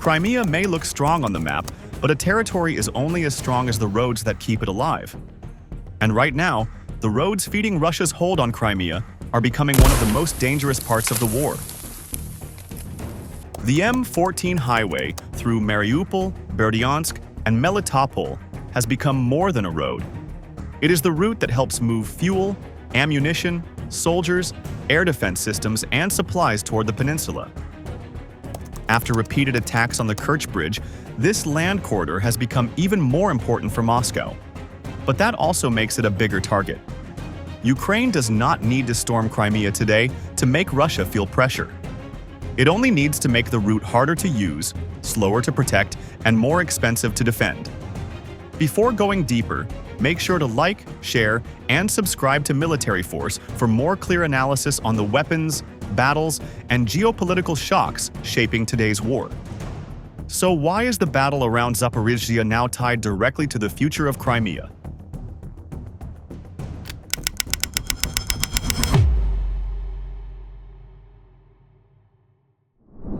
Crimea may look strong on the map, but a territory is only as strong as the roads that keep it alive. And right now, the roads feeding Russia's hold on Crimea are becoming one of the most dangerous parts of the war. The M14 highway through Mariupol, Berdyansk, and Melitopol has become more than a road. It is the route that helps move fuel, ammunition, soldiers, air defense systems, and supplies toward the peninsula. After repeated attacks on the Kerch Bridge, this land corridor has become even more important for Moscow. But that also makes it a bigger target. Ukraine does not need to storm Crimea today to make Russia feel pressure. It only needs to make the route harder to use, slower to protect, and more expensive to defend. Before going deeper, make sure to like, share, and subscribe to Military Force for more clear analysis on the weapons, battles, and geopolitical shocks shaping today's war. So why is the battle around Zaporizhzhia now tied directly to the future of Crimea?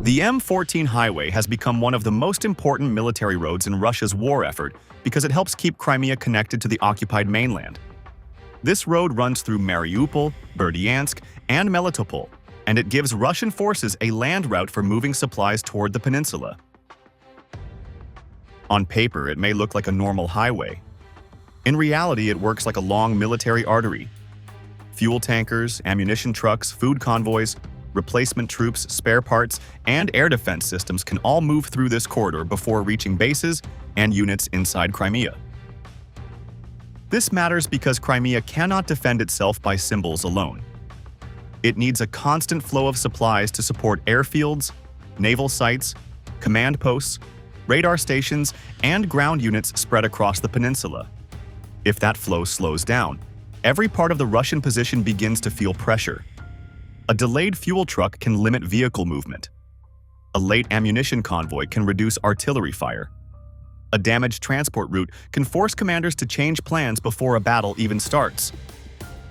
The M14 highway has become one of the most important military roads in Russia's war effort because it helps keep Crimea connected to the occupied mainland. This road runs through Mariupol, Berdyansk, and Melitopol, and it gives Russian forces a land route for moving supplies toward the peninsula. On paper, it may look like a normal highway. In reality, it works like a long military artery. Fuel tankers, ammunition trucks, food convoys, replacement troops, spare parts, and air defense systems can all move through this corridor before reaching bases and units inside Crimea. This matters because Crimea cannot defend itself by symbols alone. It needs a constant flow of supplies to support airfields, naval sites, command posts, radar stations, and ground units spread across the peninsula. If that flow slows down, every part of the Russian position begins to feel pressure. A delayed fuel truck can limit vehicle movement. A late ammunition convoy can reduce artillery fire. A damaged transport route can force commanders to change plans before a battle even starts.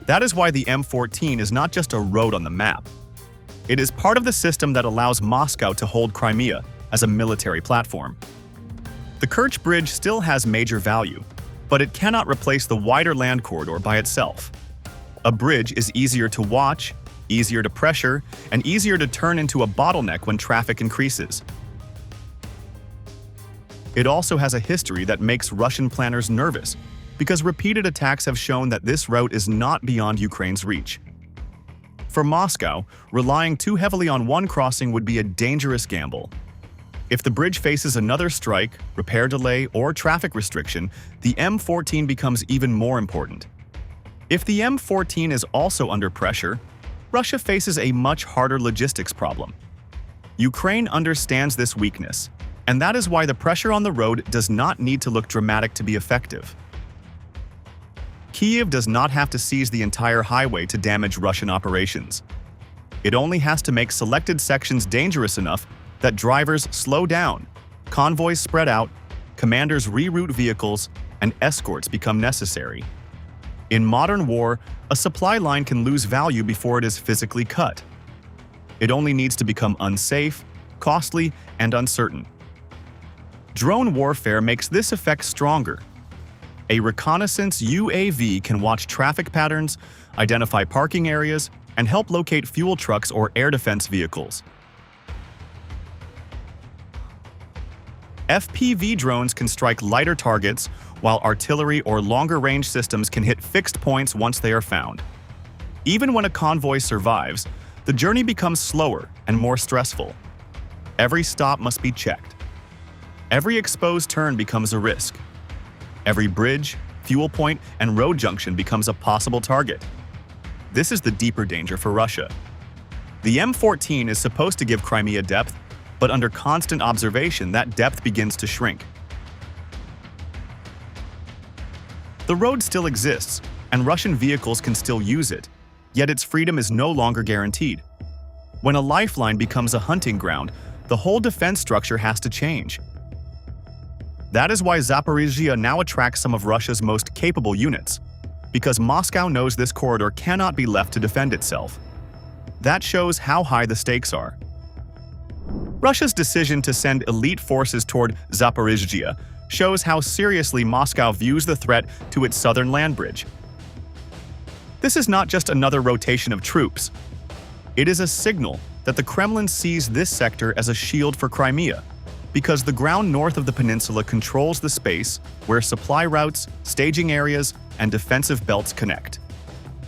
That is why the M14 is not just a road on the map. It is part of the system that allows Moscow to hold Crimea as a military platform. The Kerch Bridge still has major value, but it cannot replace the wider land corridor by itself. A bridge is easier to watch, easier to pressure, and easier to turn into a bottleneck when traffic increases. It also has a history that makes Russian planners nervous, because repeated attacks have shown that this route is not beyond Ukraine's reach. For Moscow, relying too heavily on one crossing would be a dangerous gamble. If the bridge faces another strike, repair delay, or traffic restriction, the M14 becomes even more important. If the M14 is also under pressure, Russia faces a much harder logistics problem. Ukraine understands this weakness, and that is why the pressure on the road does not need to look dramatic to be effective. Kyiv does not have to seize the entire highway to damage Russian operations. It only has to make selected sections dangerous enough that drivers slow down, convoys spread out, commanders reroute vehicles, and escorts become necessary. In modern war, a supply line can lose value before it is physically cut. It only needs to become unsafe, costly, and uncertain. Drone warfare makes this effect stronger. A reconnaissance UAV can watch traffic patterns, identify parking areas, and help locate fuel trucks or air defense vehicles. FPV drones can strike lighter targets, while artillery or longer-range systems can hit fixed points once they are found. Even when a convoy survives, the journey becomes slower and more stressful. Every stop must be checked. Every exposed turn becomes a risk. Every bridge, fuel point, and road junction becomes a possible target. This is the deeper danger for Russia. The M14 is supposed to give Crimea depth, but under constant observation, that depth begins to shrink. The road still exists, and Russian vehicles can still use it, yet its freedom is no longer guaranteed. When a lifeline becomes a hunting ground, the whole defense structure has to change. That is why Zaporizhzhia now attracts some of Russia's most capable units, because Moscow knows this corridor cannot be left to defend itself. That shows how high the stakes are. Russia's decision to send elite forces toward Zaporizhzhia shows how seriously Moscow views the threat to its southern land bridge. This is not just another rotation of troops. It is a signal that the Kremlin sees this sector as a shield for Crimea, because the ground north of the peninsula controls the space where supply routes, staging areas, and defensive belts connect.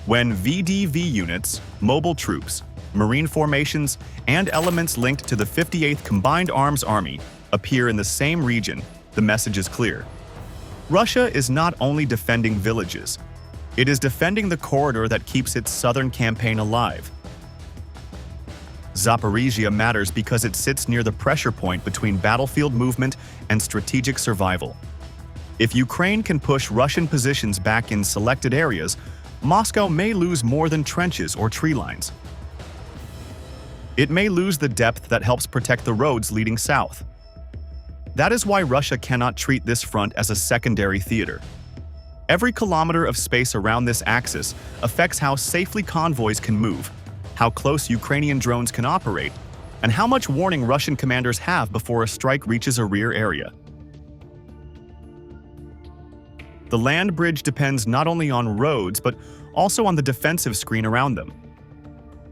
When VDV units, mobile troops, marine formations, and elements linked to the 58th Combined Arms Army appear in the same region, the message is clear. Russia is not only defending villages, it is defending the corridor that keeps its southern campaign alive. Zaporizhzhia matters because it sits near the pressure point between battlefield movement and strategic survival. If Ukraine can push Russian positions back in selected areas, Moscow may lose more than trenches or tree lines. It may lose the depth that helps protect the roads leading south. That is why Russia cannot treat this front as a secondary theater. Every kilometer of space around this axis affects how safely convoys can move, how close Ukrainian drones can operate, and how much warning Russian commanders have before a strike reaches a rear area. The land bridge depends not only on roads, but also on the defensive screen around them.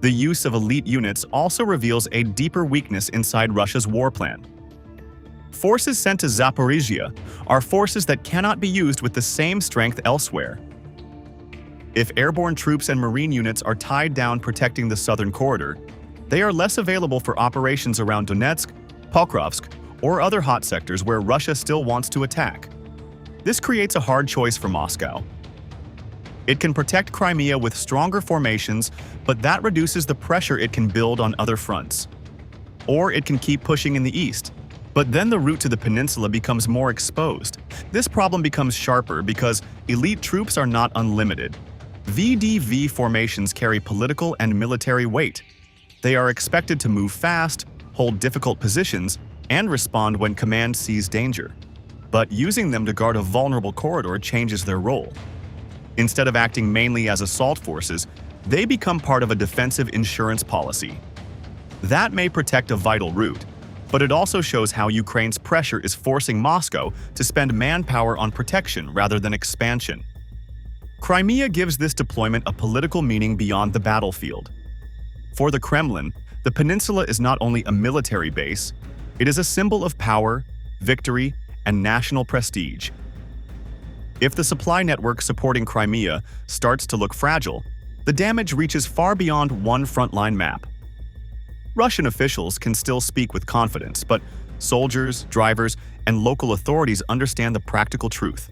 The use of elite units also reveals a deeper weakness inside Russia's war plan. Forces sent to Zaporizhzhia are forces that cannot be used with the same strength elsewhere. If airborne troops and marine units are tied down protecting the southern corridor, they are less available for operations around Donetsk, Pokrovsk, or other hot sectors where Russia still wants to attack. This creates a hard choice for Moscow. It can protect Crimea with stronger formations, but that reduces the pressure it can build on other fronts. Or it can keep pushing in the east, but then the route to the peninsula becomes more exposed. This problem becomes sharper because elite troops are not unlimited. VDV formations carry political and military weight. They are expected to move fast, hold difficult positions, and respond when command sees danger. But using them to guard a vulnerable corridor changes their role. Instead of acting mainly as assault forces, they become part of a defensive insurance policy. That may protect a vital route, but it also shows how Ukraine's pressure is forcing Moscow to spend manpower on protection rather than expansion. Crimea gives this deployment a political meaning beyond the battlefield. For the Kremlin, the peninsula is not only a military base, it is a symbol of power, victory, and national prestige. If the supply network supporting Crimea starts to look fragile, the damage reaches far beyond one frontline map. Russian officials can still speak with confidence, but soldiers, drivers, and local authorities understand the practical truth.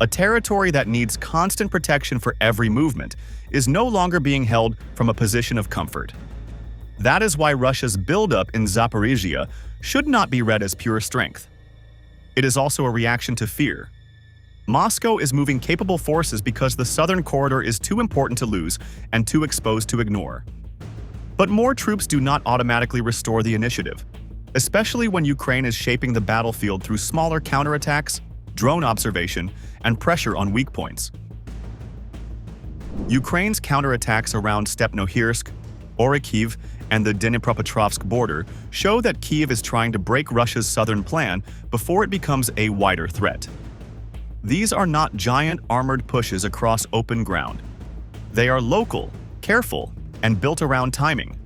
A territory that needs constant protection for every movement is no longer being held from a position of comfort. That is why Russia's buildup in Zaporizhzhia should not be read as pure strength. It is also a reaction to fear. Moscow is moving capable forces because the southern corridor is too important to lose and too exposed to ignore. But more troops do not automatically restore the initiative, especially when Ukraine is shaping the battlefield through smaller counterattacks, drone observation, and pressure on weak points. Ukraine's counterattacks around Stepnohirsk, Orikhiv, and the Dnipropetrovsk border show that Kyiv is trying to break Russia's southern plan before it becomes a wider threat. These are not giant armored pushes across open ground. They are local, careful, and built around timing.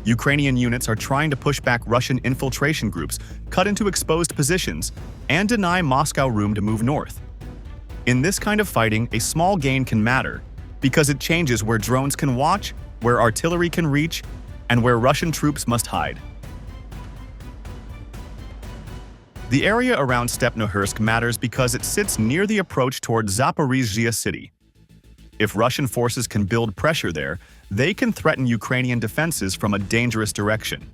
Ukrainian units are trying to push back Russian infiltration groups, cut into exposed positions, and deny Moscow room to move north. In this kind of fighting, a small gain can matter, because it changes where drones can watch, where artillery can reach, and where Russian troops must hide. The area around Stepnohirsk matters because it sits near the approach toward Zaporizhzhia city. If Russian forces can build pressure there, they can threaten Ukrainian defenses from a dangerous direction.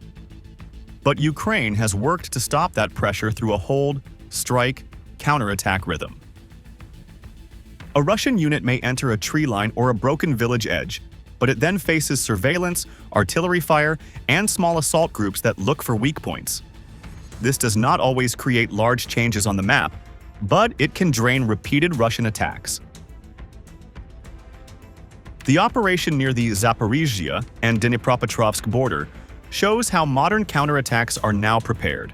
But Ukraine has worked to stop that pressure through a hold, strike, counterattack rhythm. A Russian unit may enter a tree line or a broken village edge, but it then faces surveillance, artillery fire, and small assault groups that look for weak points. This does not always create large changes on the map, but it can drain repeated Russian attacks. The operation near the Zaporizhzhia and Dnipropetrovsk border shows how modern counterattacks are now prepared.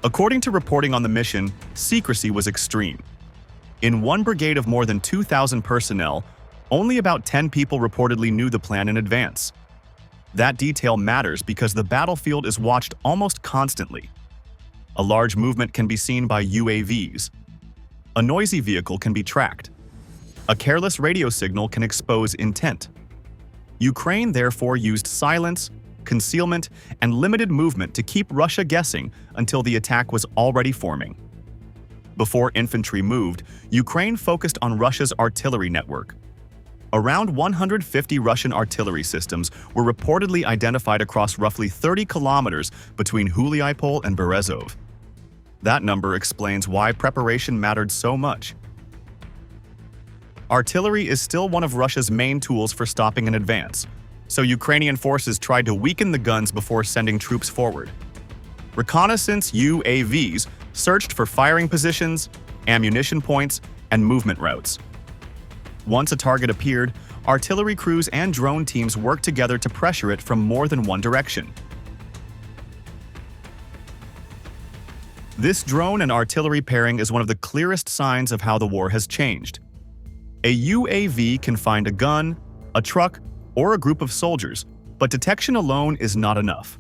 According to reporting on the mission, secrecy was extreme. In one brigade of more than 2,000 personnel, only about 10 people reportedly knew the plan in advance. That detail matters because the battlefield is watched almost constantly. A large movement can be seen by UAVs. A noisy vehicle can be tracked. A careless radio signal can expose intent. Ukraine therefore used silence, concealment, and limited movement to keep Russia guessing until the attack was already forming. Before infantry moved, Ukraine focused on Russia's artillery network. Around 150 Russian artillery systems were reportedly identified across roughly 30 kilometers between Mariupol and Berezov. That number explains why preparation mattered so much. Artillery is still one of Russia's main tools for stopping an advance, so Ukrainian forces tried to weaken the guns before sending troops forward. Reconnaissance UAVs searched for firing positions, ammunition points, and movement routes. Once a target appeared, artillery crews and drone teams worked together to pressure it from more than one direction. This drone and artillery pairing is one of the clearest signs of how the war has changed. A UAV can find a gun, a truck, or a group of soldiers, but detection alone is not enough.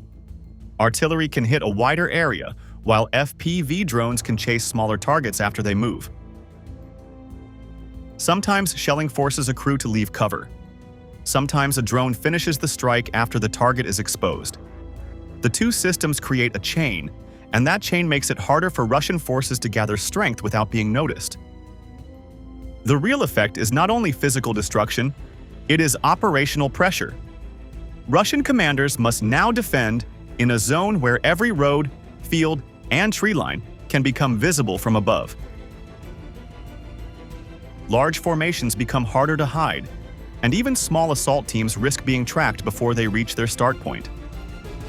Artillery can hit a wider area, while FPV drones can chase smaller targets after they move. Sometimes shelling forces a crew to leave cover. Sometimes a drone finishes the strike after the target is exposed. The two systems create a chain, and that chain makes it harder for Russian forces to gather strength without being noticed. The real effect is not only physical destruction, it is operational pressure. Russian commanders must now defend in a zone where every road, field, and tree line can become visible from above. Large formations become harder to hide, and even small assault teams risk being tracked before they reach their start point.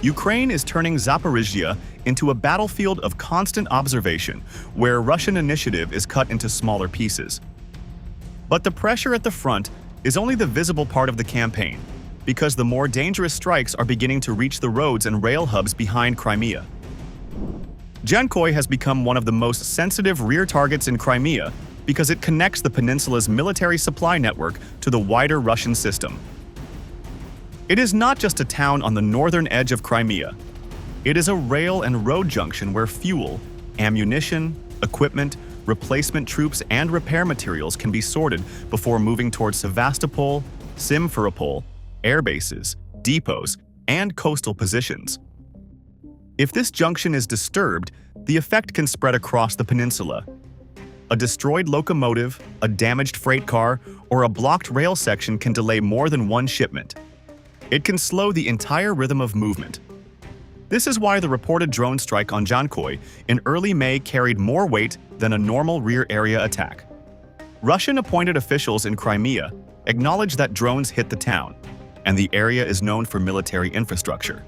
Ukraine is turning Zaporizhzhia into a battlefield of constant observation, where Russian initiative is cut into smaller pieces. But the pressure at the front is only the visible part of the campaign, because the more dangerous strikes are beginning to reach the roads and rail hubs behind Crimea. Jankoy has become one of the most sensitive rear targets in Crimea because it connects the peninsula's military supply network to the wider Russian system. It is not just a town on the northern edge of Crimea. It is a rail and road junction where fuel, ammunition, equipment, replacement troops, and repair materials can be sorted before moving towards Sevastopol, Simferopol, air bases, depots, and coastal positions. If this junction is disturbed, the effect can spread across the peninsula. A destroyed locomotive, a damaged freight car, or a blocked rail section can delay more than one shipment. It can slow the entire rhythm of movement. This is why the reported drone strike on Jankoy in early May carried more weight than a normal rear area attack. Russian-appointed officials in Crimea acknowledge that drones hit the town, and the area is known for military infrastructure.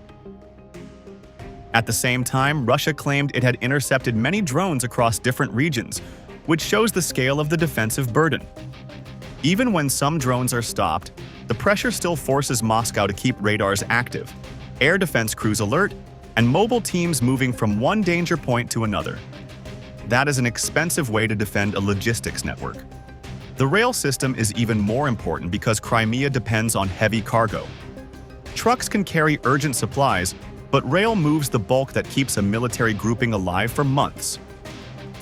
At the same time, Russia claimed it had intercepted many drones across different regions, which shows the scale of the defensive burden. Even when some drones are stopped, the pressure still forces Moscow to keep radars active, air defense crews alert, and mobile teams moving from one danger point to another. That is an expensive way to defend a logistics network. The rail system is even more important because Crimea depends on heavy cargo. Trucks can carry urgent supplies, but rail moves the bulk that keeps a military grouping alive for months.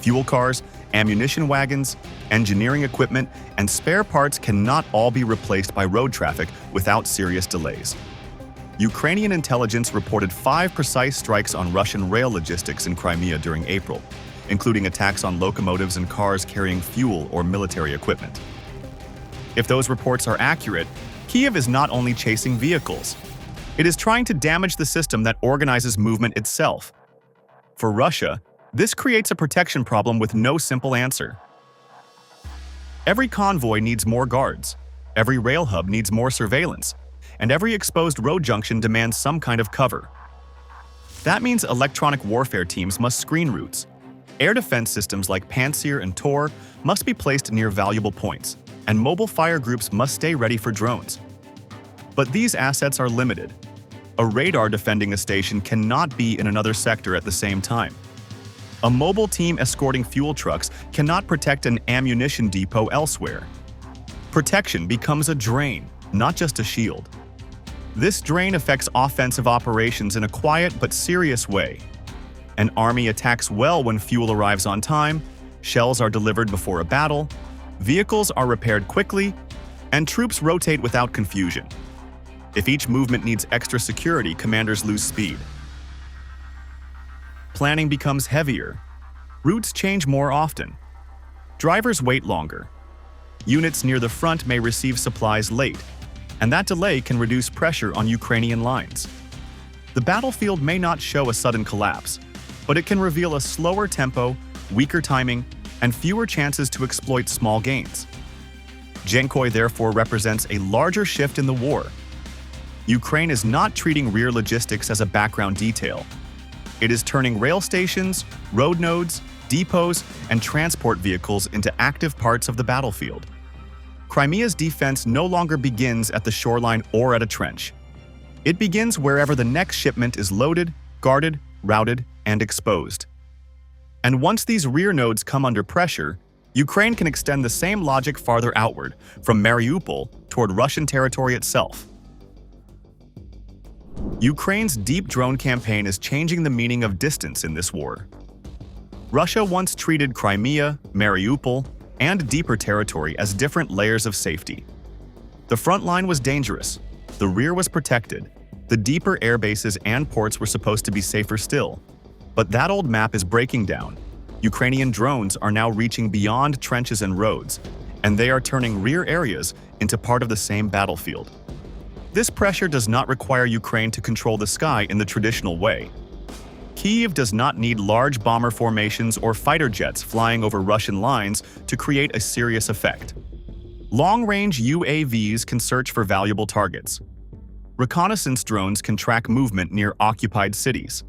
Fuel cars, ammunition wagons, engineering equipment, and spare parts cannot all be replaced by road traffic without serious delays. Ukrainian intelligence reported 5 precise strikes on Russian rail logistics in Crimea during April, including attacks on locomotives and cars carrying fuel or military equipment. If those reports are accurate, Kyiv is not only chasing vehicles. It is trying to damage the system that organizes movement itself. For Russia, this creates a protection problem with no simple answer. Every convoy needs more guards, every rail hub needs more surveillance, and every exposed road junction demands some kind of cover. That means electronic warfare teams must screen routes. Air defense systems like Pantsir and Tor must be placed near valuable points, and mobile fire groups must stay ready for drones. But these assets are limited. A radar defending a station cannot be in another sector at the same time. A mobile team escorting fuel trucks cannot protect an ammunition depot elsewhere. Protection becomes a drain, not just a shield. This drain affects offensive operations in a quiet but serious way. An army attacks well when fuel arrives on time, shells are delivered before a battle, vehicles are repaired quickly, and troops rotate without confusion. If each movement needs extra security, commanders lose speed. Planning becomes heavier. Routes change more often. Drivers wait longer. Units near the front may receive supplies late, and that delay can reduce pressure on Ukrainian lines. The battlefield may not show a sudden collapse, but it can reveal a slower tempo, weaker timing, and fewer chances to exploit small gains. Genkoy therefore represents a larger shift in the war. Ukraine is not treating rear logistics as a background detail. It is turning rail stations, road nodes, depots, and transport vehicles into active parts of the battlefield. Crimea's defense no longer begins at the shoreline or at a trench. It begins wherever the next shipment is loaded, guarded, routed, and exposed. And once these rear nodes come under pressure, Ukraine can extend the same logic farther outward, from Mariupol toward Russian territory itself. Ukraine's deep drone campaign is changing the meaning of distance in this war. Russia once treated Crimea, Mariupol, and deeper territory as different layers of safety. The front line was dangerous, the rear was protected, the deeper air bases and ports were supposed to be safer still. But that old map is breaking down. Ukrainian drones are now reaching beyond trenches and roads, and they are turning rear areas into part of the same battlefield. This pressure does not require Ukraine to control the sky in the traditional way. Kyiv does not need large bomber formations or fighter jets flying over Russian lines to create a serious effect. Long-range UAVs can search for valuable targets. Reconnaissance drones can track movement near occupied cities.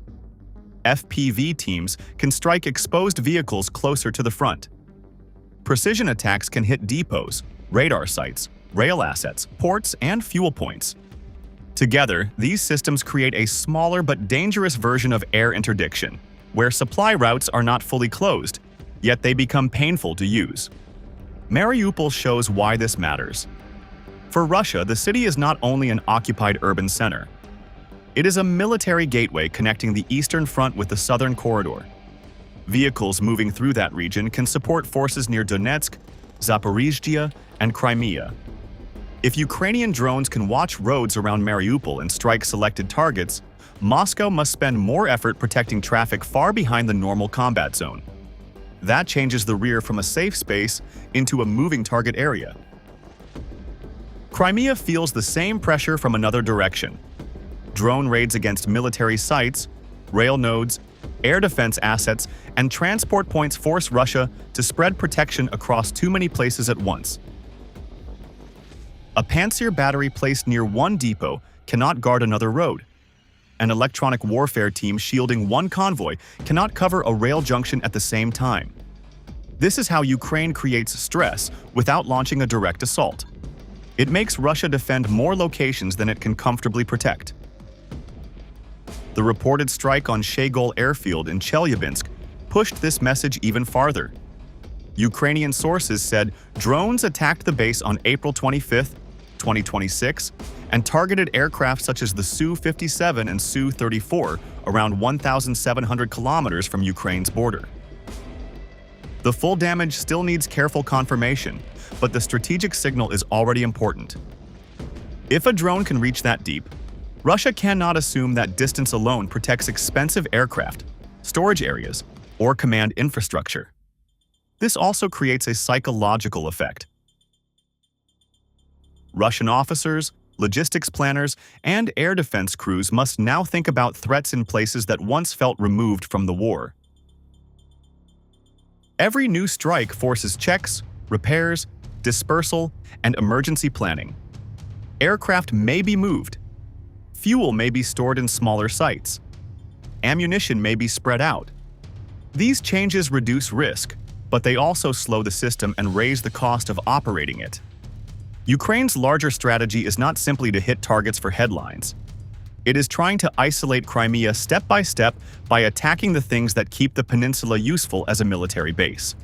FPV teams can strike exposed vehicles closer to the front. Precision attacks can hit depots, radar sites, rail assets, ports, and fuel points. Together, these systems create a smaller but dangerous version of air interdiction, where supply routes are not fully closed, yet they become painful to use. Mariupol shows why this matters. For Russia, the city is not only an occupied urban center. It is a military gateway connecting the eastern front with the southern corridor. Vehicles moving through that region can support forces near Donetsk, Zaporizhzhia, and Crimea. If Ukrainian drones can watch roads around Mariupol and strike selected targets, Moscow must spend more effort protecting traffic far behind the normal combat zone. That changes the rear from a safe space into a moving target area. Crimea feels the same pressure from another direction. Drone raids against military sites, rail nodes, air defense assets, and transport points force Russia to spread protection across too many places at once. A Pantsir battery placed near one depot cannot guard another road. An electronic warfare team shielding one convoy cannot cover a rail junction at the same time. This is how Ukraine creates stress without launching a direct assault. It makes Russia defend more locations than it can comfortably protect. The reported strike on Shaygol airfield in Chelyabinsk pushed this message even farther. Ukrainian sources said drones attacked the base on April 25, 2026, and targeted aircraft such as the Su-57 and Su-34 around 1,700 kilometers from Ukraine's border. The full damage still needs careful confirmation, but the strategic signal is already important. If a drone can reach that deep, Russia cannot assume that distance alone protects expensive aircraft, storage areas, or command infrastructure. This also creates a psychological effect. Russian officers, logistics planners, and air defense crews must now think about threats in places that once felt removed from the war. Every new strike forces checks, repairs, dispersal, and emergency planning. Aircraft may be moved. Fuel may be stored in smaller sites. Ammunition may be spread out. These changes reduce risk, but they also slow the system and raise the cost of operating it. Ukraine's larger strategy is not simply to hit targets for headlines. It is trying to isolate Crimea step by step by attacking the things that keep the peninsula useful as a military base.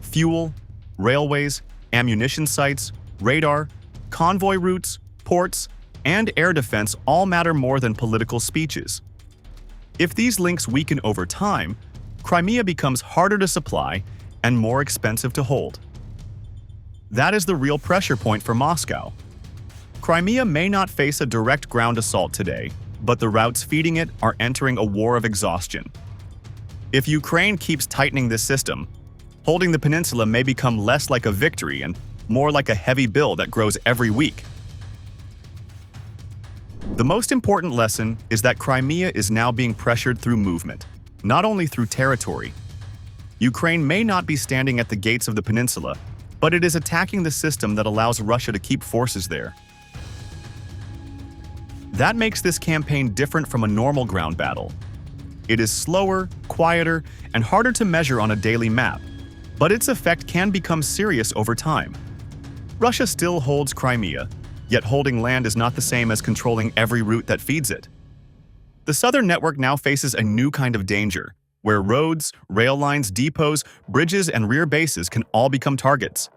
Fuel, railways, ammunition sites, radar, convoy routes, ports, and air defense all matter more than political speeches. If these links weaken over time, Crimea becomes harder to supply and more expensive to hold. That is the real pressure point for Moscow. Crimea may not face a direct ground assault today, but the routes feeding it are entering a war of exhaustion. If Ukraine keeps tightening this system, holding the peninsula may become less like a victory and more like a heavy bill that grows every week. The most important lesson is that Crimea is now being pressured through movement, not only through territory. Ukraine may not be standing at the gates of the peninsula, but it is attacking the system that allows Russia to keep forces there. That makes this campaign different from a normal ground battle. It is slower, quieter, and harder to measure on a daily map, but its effect can become serious over time. Russia still holds Crimea, yet holding land is not the same as controlling every route that feeds it. The southern network now faces a new kind of danger, where roads, rail lines, depots, bridges, and rear bases can all become targets.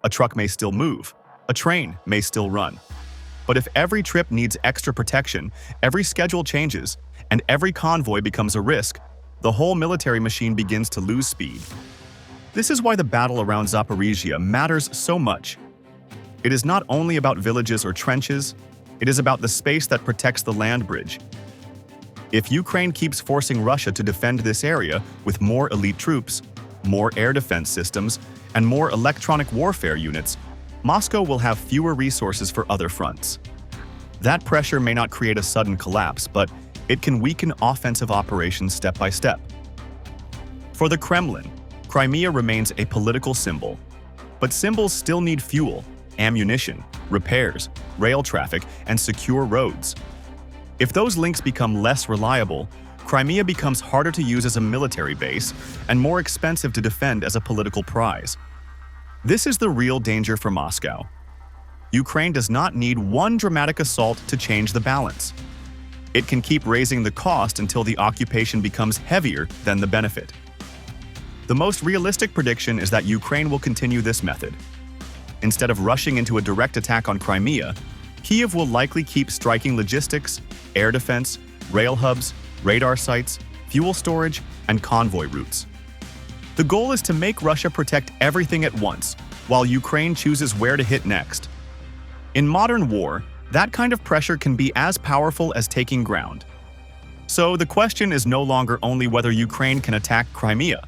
A truck may still move, a train may still run. But if every trip needs extra protection, every schedule changes, and every convoy becomes a risk, the whole military machine begins to lose speed. This is why the battle around Zaporizhzhia matters so much. It is not only about villages or trenches, it is about the space that protects the land bridge. If Ukraine keeps forcing Russia to defend this area with more elite troops, more air defense systems, and more electronic warfare units, Moscow will have fewer resources for other fronts. That pressure may not create a sudden collapse, but it can weaken offensive operations step by step. For the Kremlin, Crimea remains a political symbol, but symbols still need fuel, ammunition, repairs, rail traffic, and secure roads. If those links become less reliable, Crimea becomes harder to use as a military base and more expensive to defend as a political prize. This is the real danger for Moscow. Ukraine does not need one dramatic assault to change the balance. It can keep raising the cost until the occupation becomes heavier than the benefit. The most realistic prediction is that Ukraine will continue this method. Instead of rushing into a direct attack on Crimea, Kyiv will likely keep striking logistics, air defense, rail hubs, radar sites, fuel storage, and convoy routes. The goal is to make Russia protect everything at once, while Ukraine chooses where to hit next. In modern war, that kind of pressure can be as powerful as taking ground. So the question is no longer only whether Ukraine can attack Crimea.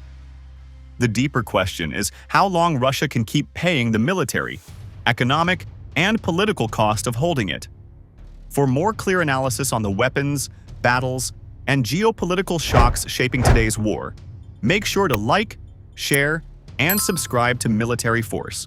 The deeper question is how long Russia can keep paying the military, economic, and political cost of holding it. For more clear analysis on the weapons, battles, and geopolitical shocks shaping today's war, make sure to like, share, and subscribe to Military Force.